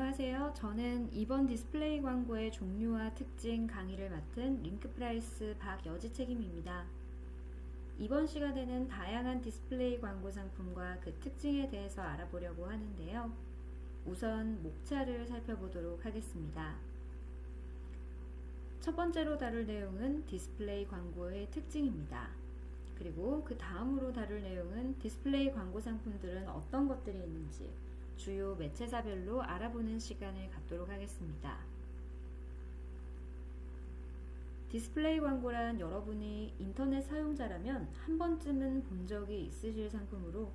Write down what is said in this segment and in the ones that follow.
안녕하세요. 저는 이번 디스플레이 광고의 종류와 특징 강의를 맡은 링크프라이스 박여지 책임입니다. 이번 시간에는 다양한 디스플레이 광고 상품과 그 특징에 대해서 알아보려고 하는데요. 우선 목차를 살펴보도록 하겠습니다. 첫 번째로 다룰 내용은 디스플레이 광고의 특징입니다. 그리고 그 다음으로 다룰 내용은 디스플레이 광고 상품들은 어떤 것들이 있는지 주요 매체사별로 알아보는 시간을 갖도록 하겠습니다. 디스플레이 광고란 여러분이 인터넷 사용자라면 한 번쯤은 본 적이 있으실 상품으로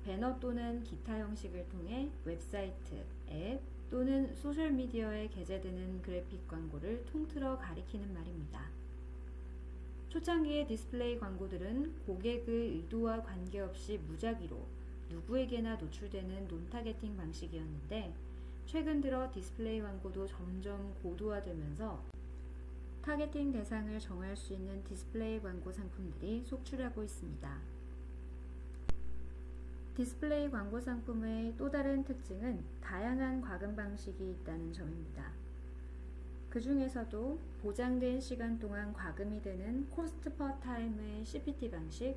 배너 또는 기타 형식을 통해 웹사이트, 앱 또는 소셜미디어에 게재되는 그래픽 광고를 통틀어 가리키는 말입니다. 초창기의 디스플레이 광고들은 고객의 의도와 관계없이 무작위로 누구에게나 노출되는 논타겟팅 방식이었는데 최근 들어 디스플레이 광고도 점점 고도화되면서 타겟팅 대상을 정할 수 있는 디스플레이 광고 상품들이 속출하고 있습니다. 디스플레이 광고 상품의 또 다른 특징은 다양한 과금 방식이 있다는 점입니다. 그 중에서도 보장된 시간 동안 과금이 되는 코스트 퍼 타임의 CPT 방식,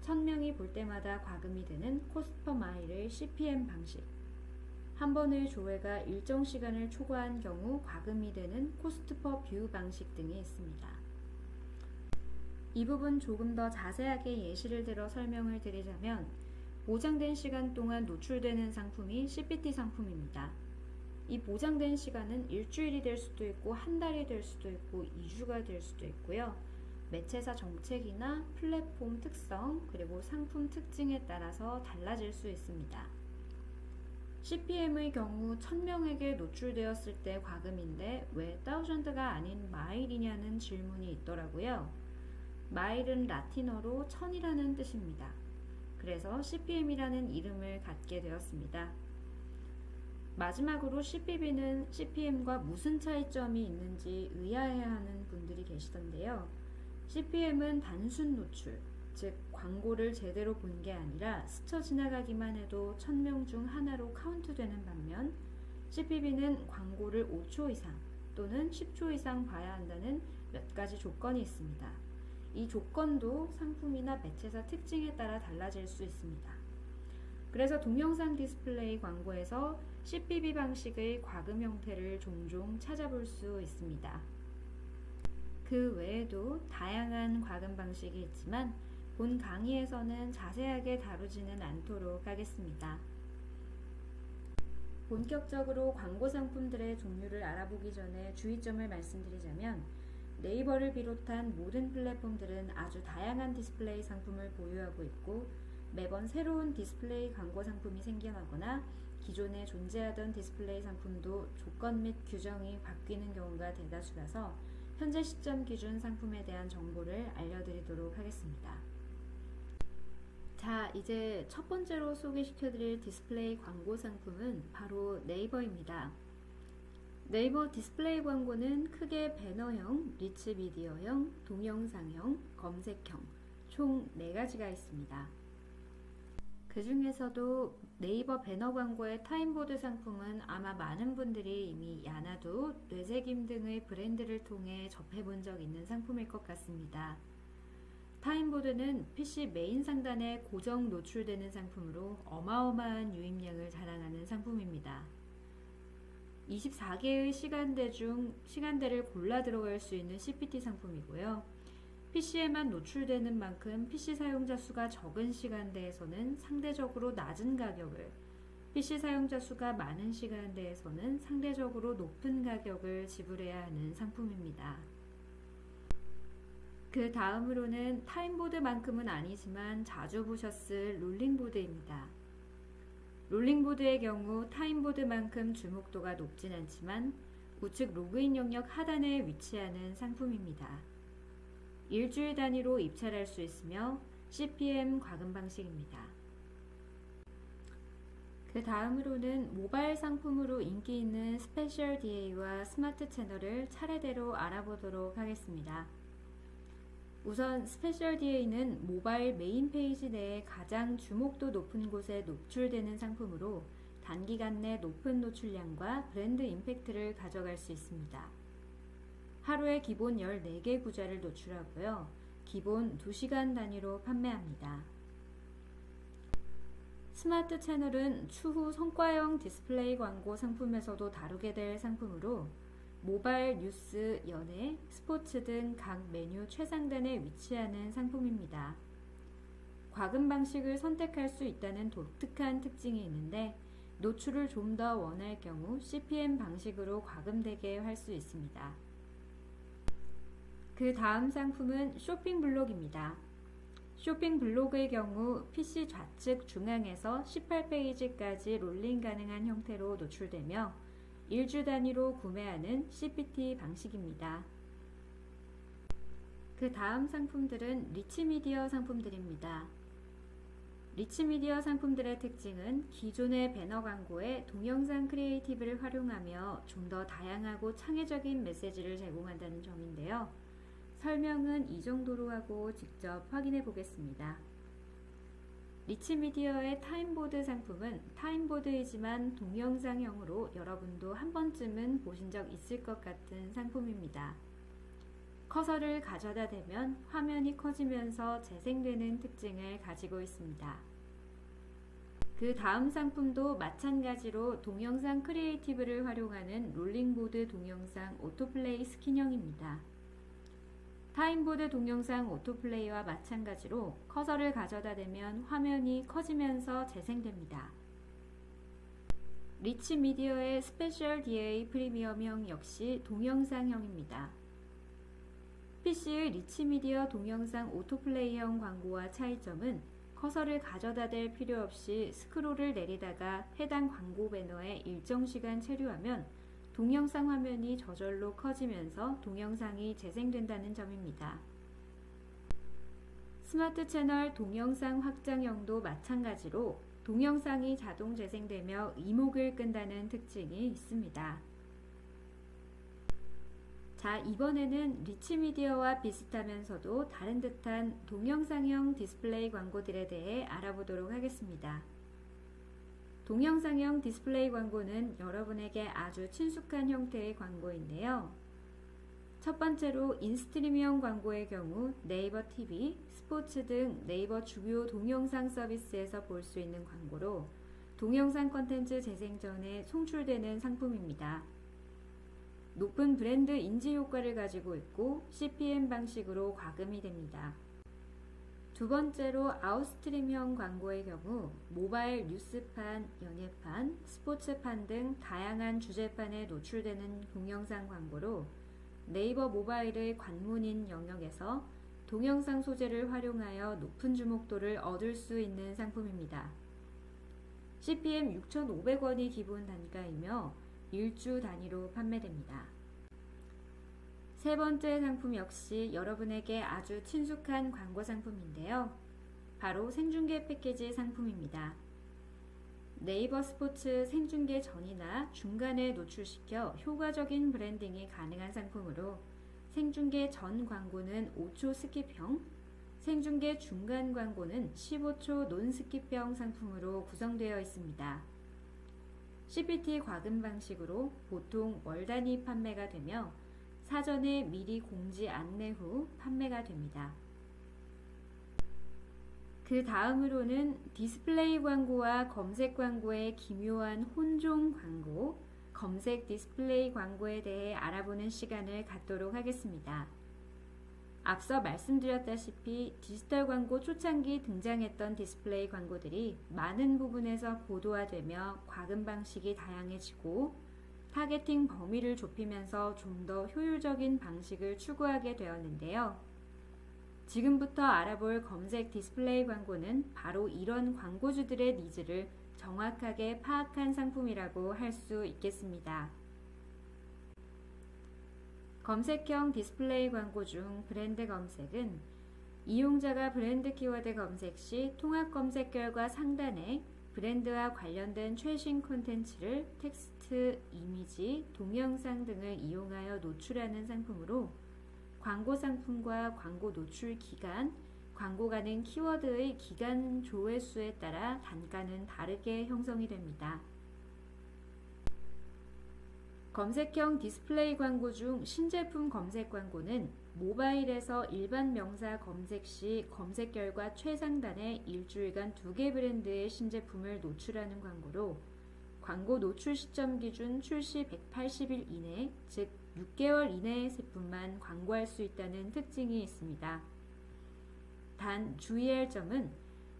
1000명이 볼 때마다 과금이 되는 코스트 퍼 마일의 CPM 방식, 한 번의 조회가 일정 시간을 초과한 경우 과금이 되는 코스트 퍼 뷰 방식 등이 있습니다. 이 부분 조금 더 자세하게 예시를 들어 설명을 드리자면 보장된 시간 동안 노출되는 상품이 CPT 상품입니다. 이 보장된 시간은 일주일이 될 수도 있고 한 달이 될 수도 있고 2주가 될 수도 있고요. 매체사 정책이나 플랫폼 특성 그리고 상품 특징에 따라서 달라질 수 있습니다. CPM의 경우 1000명에게 노출되었을 때 과금인데 왜 thousands가 아닌 마일이냐는 질문이 있더라고요. 마일은 라틴어로 1000이라는 뜻입니다. 그래서 CPM이라는 이름을 갖게 되었습니다. 마지막으로 CPB는 CPM과 무슨 차이점이 있는지 의아해하는 분들이 계시던데요. CPM은 단순 노출, 즉 광고를 제대로 본 게 아니라 스쳐 지나가기만 해도 1000명 중 하나로 카운트되는 반면 CPB는 광고를 5초 이상 또는 10초 이상 봐야 한다는 몇 가지 조건이 있습니다. 이 조건도 상품이나 매체사 특징에 따라 달라질 수 있습니다. 그래서 동영상 디스플레이 광고에서 CPB 방식의 과금 형태를 종종 찾아볼 수 있습니다. 그 외에도 다양한 과금 방식이 있지만 본 강의에서는 자세하게 다루지는 않도록 하겠습니다. 본격적으로 광고 상품들의 종류를 알아보기 전에 주의점을 말씀드리자면 네이버를 비롯한 모든 플랫폼들은 아주 다양한 디스플레이 상품을 보유하고 있고 매번 새로운 디스플레이 광고 상품이 생겨나거나 기존에 존재하던 디스플레이 상품도 조건 및 규정이 바뀌는 경우가 대다수라서 현재 시점 기준 상품에 대한 정보를 알려드리도록 하겠습니다. 자, 이제 첫 번째로 소개시켜드릴 디스플레이 광고 상품은 바로 네이버입니다. 네이버 디스플레이 광고는 크게 배너형, 리치 미디어형, 동영상형, 검색형 총 4가지가 있습니다. 그 중에서도 네이버 배너 광고의 타임보드 상품은 아마 많은 분들이 이미 야나두, 뇌새김 등의 브랜드를 통해 접해본 적 있는 상품일 것 같습니다. 타임보드는 PC 메인 상단에 고정 노출되는 상품으로 어마어마한 유입량을 자랑하는 상품입니다. 24개의 시간대 중 시간대를 골라 들어갈 수 있는 CPT 상품이고요. PC에만 노출되는 만큼 PC 사용자 수가 적은 시간대에서는 상대적으로 낮은 가격을, PC 사용자 수가 많은 시간대에서는 상대적으로 높은 가격을 지불해야 하는 상품입니다. 그 다음으로는 타임보드만큼은 아니지만 자주 보셨을 롤링보드입니다. 롤링보드의 경우 타임보드만큼 주목도가 높진 않지만 우측 로그인 영역 하단에 위치하는 상품입니다. 일주일 단위로 입찰할 수 있으며 CPM 과금 방식입니다. 그 다음으로는 모바일 상품으로 인기 있는 스페셜 DA와 스마트 채널을 차례대로 알아보도록 하겠습니다. 우선 스페셜 DA는 모바일 메인 페이지 내에 가장 주목도 높은 곳에 노출되는 상품으로 단기간 내 높은 노출량과 브랜드 임팩트를 가져갈 수 있습니다. 하루에 기본 14개 구자를 노출하고요. 기본 2시간 단위로 판매합니다. 스마트 채널은 추후 성과형 디스플레이 광고 상품에서도 다루게 될 상품으로 모바일, 뉴스, 연예, 스포츠 등 각 메뉴 최상단에 위치하는 상품입니다. 과금 방식을 선택할 수 있다는 독특한 특징이 있는데 노출을 좀 더 원할 경우 CPM 방식으로 과금되게 할 수 있습니다. 그 다음 상품은 쇼핑 블록입니다. 쇼핑 블록의 경우 PC 좌측 중앙에서 18페이지까지 롤링 가능한 형태로 노출되며 일주 단위로 구매하는 CPT 방식입니다. 그 다음 상품들은 리치미디어 상품들입니다. 리치미디어 상품들의 특징은 기존의 배너 광고에 동영상 크리에이티브를 활용하며 좀 더 다양하고 창의적인 메시지를 제공한다는 점인데요. 설명은 이 정도로 하고 직접 확인해 보겠습니다. 리치미디어의 타임보드 상품은 타임보드이지만 동영상형으로 여러분도 한 번쯤은 보신 적 있을 것 같은 상품입니다. 커서를 가져다 대면 화면이 커지면서 재생되는 특징을 가지고 있습니다. 그 다음 상품도 마찬가지로 동영상 크리에이티브를 활용하는 롤링보드 동영상 오토플레이 스킨형입니다. 타임보드 동영상 오토플레이와 마찬가지로 커서를 가져다 대면 화면이 커지면서 재생됩니다. 리치미디어의 스페셜 DA 프리미엄형 역시 동영상형입니다. PC의 리치미디어 동영상 오토플레이형 광고와 차이점은 커서를 가져다 댈 필요 없이 스크롤을 내리다가 해당 광고 배너에 일정 시간 체류하면 동영상 화면이 저절로 커지면서 동영상이 재생된다는 점입니다. 스마트 채널 동영상 확장형도 마찬가지로 동영상이 자동 재생되며 이목을 끈다는 특징이 있습니다. 자, 이번에는 리치미디어와 비슷하면서도 다른 듯한 동영상형 디스플레이 광고들에 대해 알아보도록 하겠습니다. 동영상형 디스플레이 광고는 여러분에게 아주 친숙한 형태의 광고인데요. 첫 번째로 인스트리밍형 광고의 경우 네이버 TV, 스포츠 등 네이버 주요 동영상 서비스에서 볼 수 있는 광고로 동영상 콘텐츠 재생 전에 송출되는 상품입니다. 높은 브랜드 인지 효과를 가지고 있고 CPM 방식으로 과금이 됩니다. 두 번째로 아웃스트림형 광고의 경우 모바일 뉴스판, 연예판, 스포츠판 등 다양한 주제판에 노출되는 동영상 광고로 네이버 모바일의 관문인 영역에서 동영상 소재를 활용하여 높은 주목도를 얻을 수 있는 상품입니다. CPM 6,500원이 기본 단가이며 일주 단위로 판매됩니다. 세 번째 상품 역시 여러분에게 아주 친숙한 광고 상품인데요. 바로 생중계 패키지 상품입니다. 네이버 스포츠 생중계 전이나 중간에 노출시켜 효과적인 브랜딩이 가능한 상품으로 생중계 전 광고는 5초 스킵형, 생중계 중간 광고는 15초 논스킵형 상품으로 구성되어 있습니다. CPT 과금 방식으로 보통 월 단위 판매가 되며 사전에 미리 공지 안내 후 판매가 됩니다. 그 다음으로는 디스플레이 광고와 검색 광고의 기묘한 혼종 광고, 검색 디스플레이 광고에 대해 알아보는 시간을 갖도록 하겠습니다. 앞서 말씀드렸다시피 디지털 광고 초창기 등장했던 디스플레이 광고들이 많은 부분에서 고도화되며 과금 방식이 다양해지고 타겟팅 범위를 좁히면서 좀 더 효율적인 방식을 추구하게 되었는데요. 지금부터 알아볼 검색 디스플레이 광고는 바로 이런 광고주들의 니즈를 정확하게 파악한 상품이라고 할 수 있겠습니다. 검색형 디스플레이 광고 중 브랜드 검색은 이용자가 브랜드 키워드 검색 시 통합 검색 결과 상단에 브랜드와 관련된 최신 콘텐츠를 텍스트, 이미지, 동영상 등을 이용하여 노출하는 상품으로 광고 상품과 광고 노출 기간, 광고 가능 키워드의 기간 조회수에 따라 단가는 다르게 형성이 됩니다. 검색형 디스플레이 광고 중 신제품 검색 광고는 모바일에서 일반 명사 검색 시 검색 결과 최상단에 일주일간 2개 브랜드의 신제품을 노출하는 광고로 광고 노출 시점 기준 출시 180일 이내, 즉 6개월 이내의 제품만 광고할 수 있다는 특징이 있습니다. 단 주의할 점은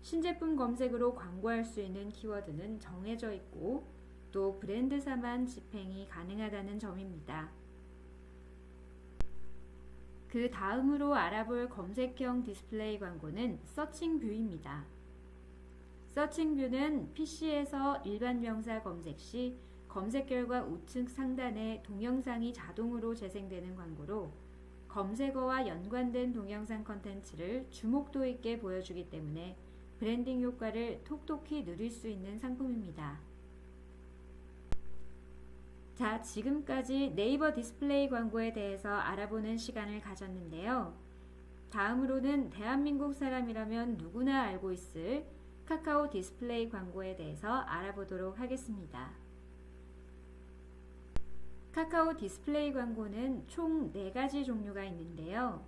신제품 검색으로 광고할 수 있는 키워드는 정해져 있고 또 브랜드사만 집행이 가능하다는 점입니다. 그 다음으로 알아볼 검색형 디스플레이 광고는 서칭 뷰입니다. 서칭 뷰는 PC에서 일반 명사 검색 시 검색 결과 우측 상단에 동영상이 자동으로 재생되는 광고로 검색어와 연관된 동영상 컨텐츠를 주목도 있게 보여주기 때문에 브랜딩 효과를 톡톡히 누릴 수 있는 상품입니다. 자, 지금까지 네이버 디스플레이 광고에 대해서 알아보는 시간을 가졌는데요. 다음으로는 대한민국 사람이라면 누구나 알고 있을 카카오 디스플레이 광고에 대해서 알아보도록 하겠습니다. 카카오 디스플레이 광고는 총 4가지 종류가 있는데요.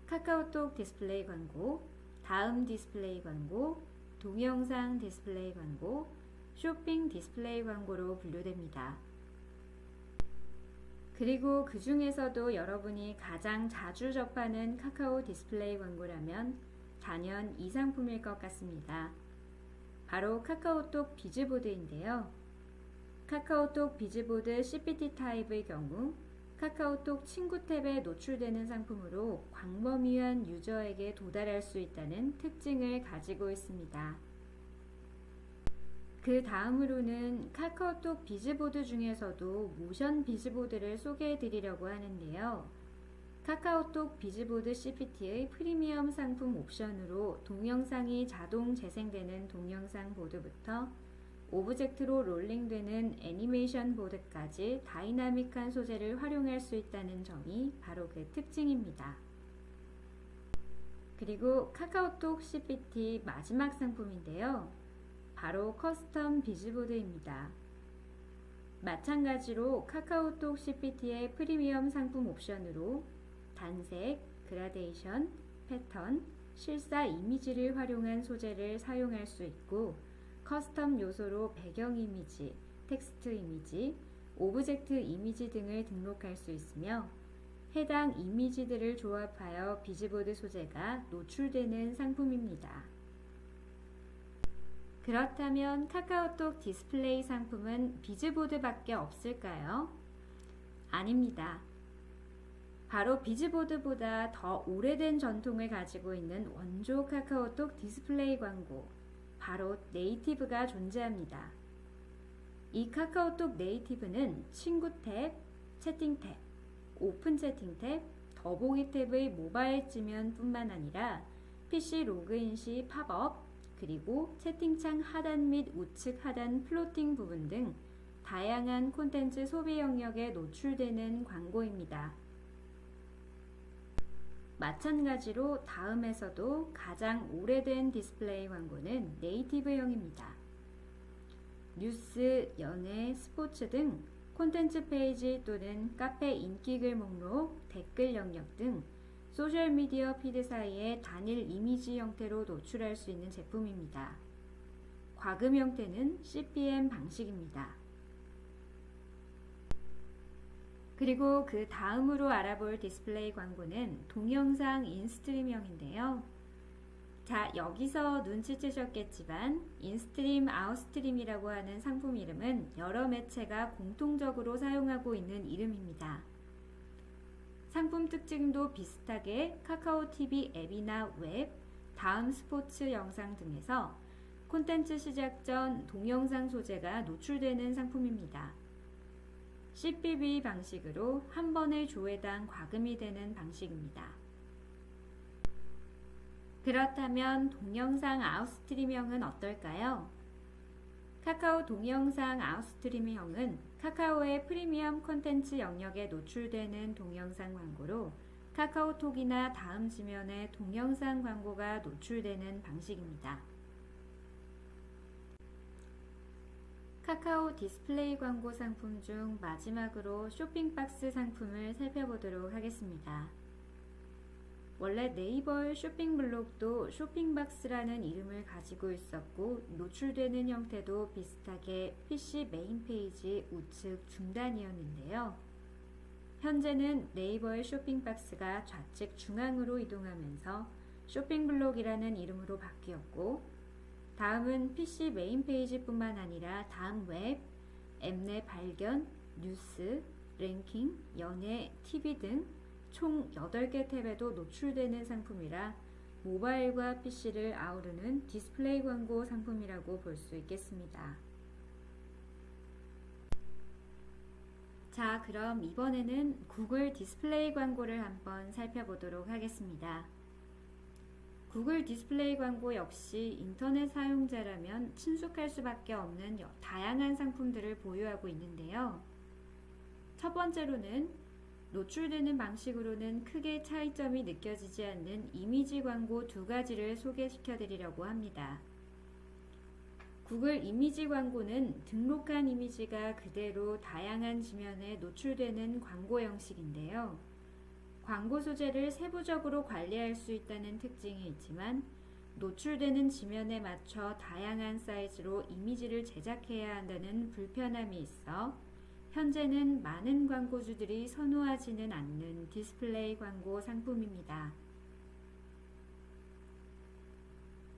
카카오톡 디스플레이 광고, 다음 디스플레이 광고, 동영상 디스플레이 광고, 쇼핑 디스플레이 광고로 분류됩니다. 그리고 그 중에서도 여러분이 가장 자주 접하는 카카오 디스플레이 광고라면 단연 이 상품일 것 같습니다. 바로 카카오톡 비즈보드인데요. 카카오톡 비즈보드 CPT 타입의 경우 카카오톡 친구 탭에 노출되는 상품으로 광범위한 유저에게 도달할 수 있다는 특징을 가지고 있습니다. 그 다음으로는 카카오톡 비즈보드 중에서도 모션 비즈보드를 소개해 드리려고 하는데요. 카카오톡 비즈보드 CPT의 프리미엄 상품 옵션으로 동영상이 자동 재생되는 동영상 보드부터 오브젝트로 롤링되는 애니메이션 보드까지 다이나믹한 소재를 활용할 수 있다는 점이 바로 그 특징입니다. 그리고 카카오톡 CPT 마지막 상품인데요. 바로 커스텀 비즈보드입니다. 마찬가지로 카카오톡 CPT의 프리미엄 상품 옵션으로 단색, 그라데이션, 패턴, 실사 이미지를 활용한 소재를 사용할 수 있고 커스텀 요소로 배경 이미지, 텍스트 이미지, 오브젝트 이미지 등을 등록할 수 있으며 해당 이미지들을 조합하여 비즈보드 소재가 노출되는 상품입니다. 그렇다면 카카오톡 디스플레이 상품은 비즈보드밖에 없을까요? 아닙니다. 바로 비즈보드보다 더 오래된 전통을 가지고 있는 원조 카카오톡 디스플레이 광고, 바로 네이티브가 존재합니다. 이 카카오톡 네이티브는 친구 탭, 채팅 탭, 오픈 채팅 탭, 더보기 탭의 모바일 지면 뿐만 아니라 PC 로그인 시 팝업, 그리고 채팅창 하단 및 우측 하단 플로팅 부분 등 다양한 콘텐츠 소비 영역에 노출되는 광고입니다. 마찬가지로 다음에서도 가장 오래된 디스플레이 광고는 네이티브형입니다. 뉴스, 연예, 스포츠 등 콘텐츠 페이지 또는 카페 인기글 목록, 댓글 영역 등 소셜미디어 피드 사이에 단일 이미지 형태로 노출할 수 있는 제품입니다. 과금 형태는 CPM 방식입니다. 그리고 그 다음으로 알아볼 디스플레이 광고는 동영상 인스트림형인데요. 자, 여기서 눈치채셨겠지만 인스트림, 아웃스트림이라고 하는 상품 이름은 여러 매체가 공통적으로 사용하고 있는 이름입니다. 상품 특징도 비슷하게 카카오 TV 앱이나 웹, 다음 스포츠 영상 등에서 콘텐츠 시작 전 동영상 소재가 노출되는 상품입니다. CPV 방식으로 한 번의 조회당 과금이 되는 방식입니다. 그렇다면 동영상 아웃스트림형은 어떨까요? 카카오 동영상 아웃스트림형은 카카오의 프리미엄 콘텐츠 영역에 노출되는 동영상 광고로 카카오톡이나 다음 지면에 동영상 광고가 노출되는 방식입니다. 카카오 디스플레이 광고 상품 중 마지막으로 쇼핑박스 상품을 살펴보도록 하겠습니다. 원래 네이버의 쇼핑 블록도 쇼핑박스라는 이름을 가지고 있었고 노출되는 형태도 비슷하게 PC 메인 페이지 우측 중단이었는데요. 현재는 네이버의 쇼핑박스가 좌측 중앙으로 이동하면서 쇼핑 블록이라는 이름으로 바뀌었고 다음은 PC 메인 페이지뿐만 아니라 다음 웹, 앱내 발견, 뉴스, 랭킹, 연예, TV 등 총 8개 탭에도 노출되는 상품이라 모바일과 PC를 아우르는 디스플레이 광고 상품이라고 볼 수 있겠습니다. 자, 그럼 이번에는 구글 디스플레이 광고를 한번 살펴보도록 하겠습니다. 구글 디스플레이 광고 역시 인터넷 사용자라면 친숙할 수밖에 없는 다양한 상품들을 보유하고 있는데요. 첫 번째로는 노출되는 방식으로는 크게 차이점이 느껴지지 않는 이미지 광고 두 가지를 소개시켜 드리려고 합니다. 구글 이미지 광고는 등록한 이미지가 그대로 다양한 지면에 노출되는 광고 형식인데요. 광고 소재를 세부적으로 관리할 수 있다는 특징이 있지만 노출되는 지면에 맞춰 다양한 사이즈로 이미지를 제작해야 한다는 불편함이 있어 현재는 많은 광고주들이 선호하지는 않는 디스플레이 광고 상품입니다.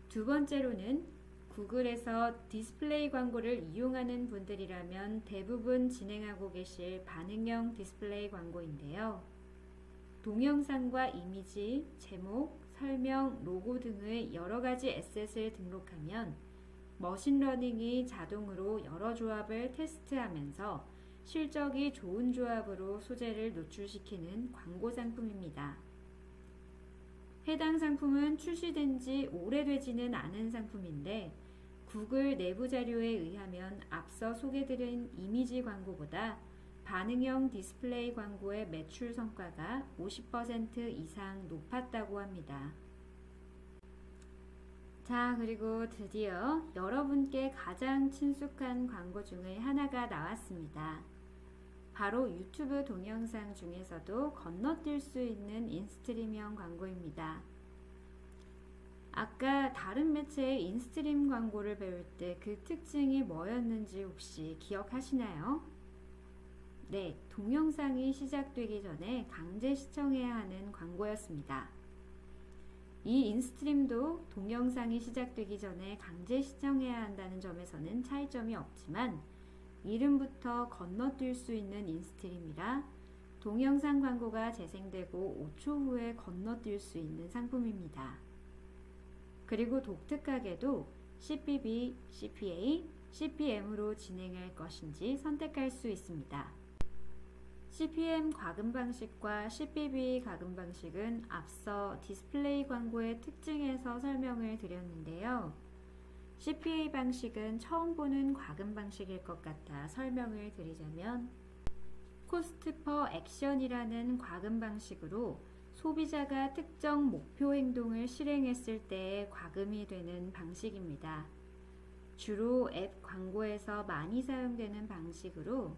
두 번째로는 구글에서 디스플레이 광고를 이용하는 분들이라면 대부분 진행하고 계실 반응형 디스플레이 광고인데요. 동영상과 이미지, 제목, 설명, 로고 등의 여러 가지 에셋을 등록하면 머신러닝이 자동으로 여러 조합을 테스트하면서 실적이 좋은 조합으로 소재를 노출시키는 광고 상품입니다. 해당 상품은 출시된 지 오래되지는 않은 상품인데 구글 내부 자료에 의하면 앞서 소개드린 이미지 광고보다 반응형 디스플레이 광고의 매출 성과가 50% 이상 높았다고 합니다. 자, 그리고 드디어 여러분께 가장 친숙한 광고 중의 하나가 나왔습니다. 바로 유튜브 동영상 중에서도 건너뛸 수 있는 인스트림형 광고입니다. 아까 다른 매체의 인스트림 광고를 배울 때 그 특징이 뭐였는지 혹시 기억하시나요? 네, 동영상이 시작되기 전에 강제 시청해야 하는 광고였습니다. 이 인스트림도 동영상이 시작되기 전에 강제 시청해야 한다는 점에서는 차이점이 없지만 이름부터 건너뛸 수 있는 인스트림이라 동영상 광고가 재생되고 5초 후에 건너뛸 수 있는 상품입니다. 그리고 독특하게도 CPB, CPA, CPM으로 진행할 것인지 선택할 수 있습니다. CPM 과금 방식과 CPB 과금 방식은 앞서 디스플레이 광고의 특징에서 설명을 드렸는데요. CPA 방식은 처음 보는 과금 방식일 것 같아 설명을 드리자면 코스트 퍼 액션이라는 과금 방식으로 소비자가 특정 목표 행동을 실행했을 때에 과금이 되는 방식입니다. 주로 앱 광고에서 많이 사용되는 방식으로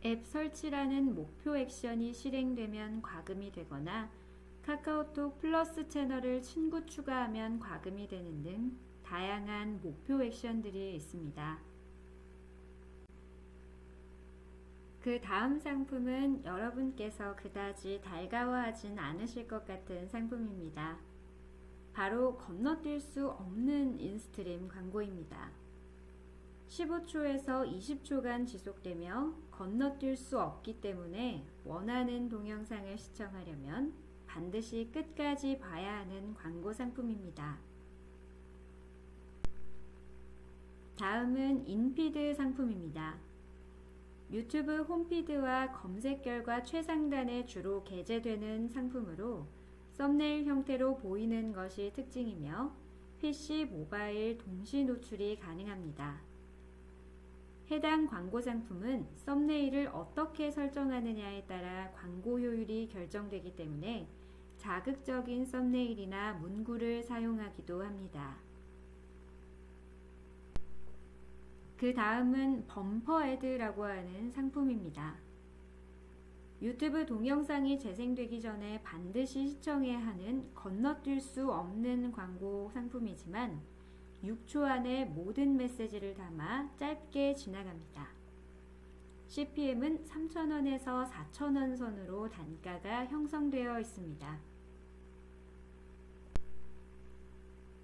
앱 설치라는 목표 액션이 실행되면 과금이 되거나 카카오톡 플러스 채널을 친구 추가하면 과금이 되는 등 다양한 목표 액션들이 있습니다. 그 다음 상품은 여러분께서 그다지 달가워하진 않으실 것 같은 상품입니다. 바로 건너뛸 수 없는 인스트림 광고입니다. 15초에서 20초간 지속되며 건너뛸 수 없기 때문에 원하는 동영상을 시청하려면 반드시 끝까지 봐야 하는 광고 상품입니다. 다음은 인피드 상품입니다. 유튜브 홈피드와 검색 결과 최상단에 주로 게재되는 상품으로 썸네일 형태로 보이는 것이 특징이며 PC, 모바일 동시 노출이 가능합니다. 해당 광고 상품은 썸네일을 어떻게 설정하느냐에 따라 광고 효율이 결정되기 때문에 자극적인 썸네일이나 문구를 사용하기도 합니다. 그 다음은 범퍼 애드라고 하는 상품입니다. 유튜브 동영상이 재생되기 전에 반드시 시청해야 하는 건너뛸 수 없는 광고 상품이지만 6초 안에 모든 메시지를 담아 짧게 지나갑니다. CPM은 3,000원에서 4,000원 선으로 단가가 형성되어 있습니다.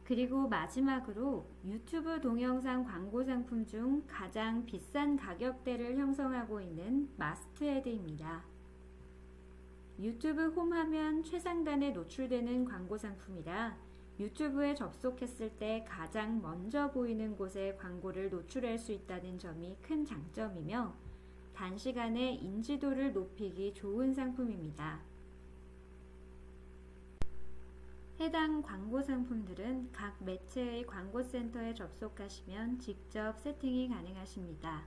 그리고 마지막으로 유튜브 동영상 광고 상품 중 가장 비싼 가격대를 형성하고 있는 마스트 애드입니다. 유튜브 홈 화면 최상단에 노출되는 광고 상품이라 유튜브에 접속했을 때 가장 먼저 보이는 곳에 광고를 노출할 수 있다는 점이 큰 장점이며 단시간에 인지도를 높이기 좋은 상품입니다. 해당 광고 상품들은 각 매체의 광고센터에 접속하시면 직접 세팅이 가능하십니다.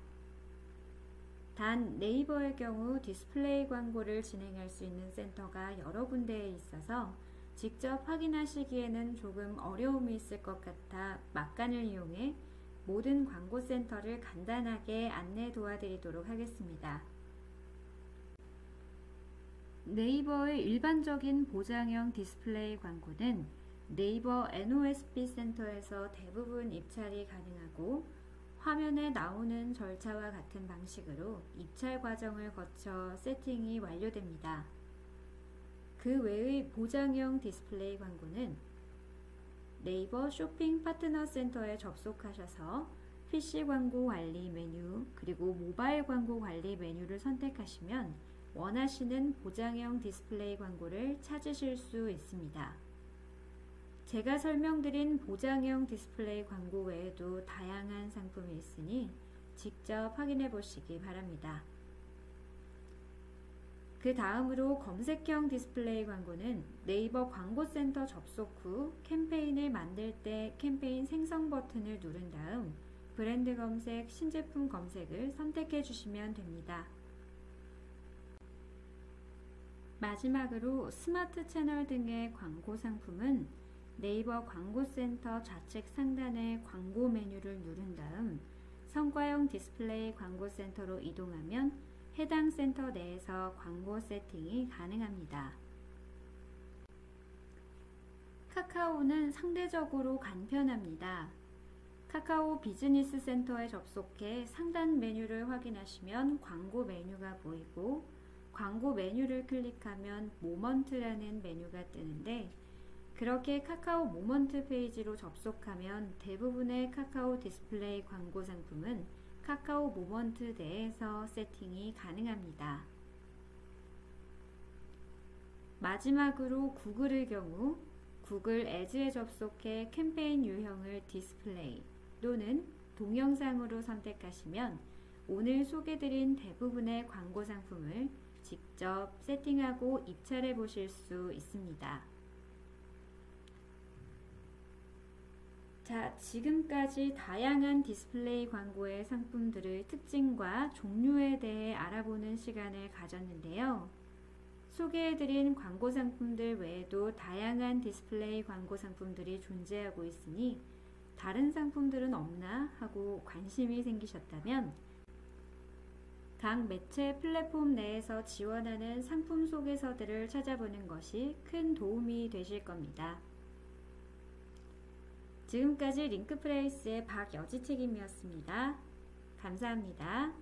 단 네이버의 경우 디스플레이 광고를 진행할 수 있는 센터가 여러 군데에 있어서 직접 확인하시기에는 조금 어려움이 있을 것 같아 막간을 이용해 모든 광고센터를 간단하게 안내 도와드리도록 하겠습니다. 네이버의 일반적인 보장형 디스플레이 광고는 네이버 NOSP 센터에서 대부분 입찰이 가능하고 화면에 나오는 절차와 같은 방식으로 입찰 과정을 거쳐 세팅이 완료됩니다. 그 외의 보장형 디스플레이 광고는 네이버 쇼핑 파트너 센터에 접속하셔서 PC 광고 관리 메뉴 그리고 모바일 광고 관리 메뉴를 선택하시면 원하시는 보장형 디스플레이 광고를 찾으실 수 있습니다. 제가 설명드린 보장형 디스플레이 광고 외에도 다양한 상품이 있으니 직접 확인해 보시기 바랍니다. 그 다음으로 검색형 디스플레이 광고는 네이버 광고센터 접속 후 캠페인을 만들 때 캠페인 생성 버튼을 누른 다음 브랜드 검색, 신제품 검색을 선택해 주시면 됩니다. 마지막으로 스마트 채널 등의 광고 상품은 네이버 광고센터 좌측 상단의 광고 메뉴를 누른 다음 성과형 디스플레이 광고센터로 이동하면 해당 센터 내에서 광고 세팅이 가능합니다. 카카오는 상대적으로 간편합니다. 카카오 비즈니스 센터에 접속해 상단 메뉴를 확인하시면 광고 메뉴가 보이고 광고 메뉴를 클릭하면 모먼트라는 메뉴가 뜨는데 그렇게 카카오 모먼트 페이지로 접속하면 대부분의 카카오 디스플레이 광고 상품은 카카오 모먼트 내에서 세팅이 가능합니다. 마지막으로 구글의 경우 구글 애즈에 접속해 캠페인 유형을 디스플레이 또는 동영상으로 선택하시면 오늘 소개드린 대부분의 광고 상품을 직접 세팅하고 입찰해 보실 수 있습니다. 자, 지금까지 다양한 디스플레이 광고의 상품들의 특징과 종류에 대해 알아보는 시간을 가졌는데요. 소개해드린 광고 상품들 외에도 다양한 디스플레이 광고 상품들이 존재하고 있으니 다른 상품들은 없나 하고 관심이 생기셨다면 각 매체 플랫폼 내에서 지원하는 상품 소개서들을 찾아보는 것이 큰 도움이 되실 겁니다. 지금까지 링크프레이스의 박여지 책임이었습니다. 감사합니다.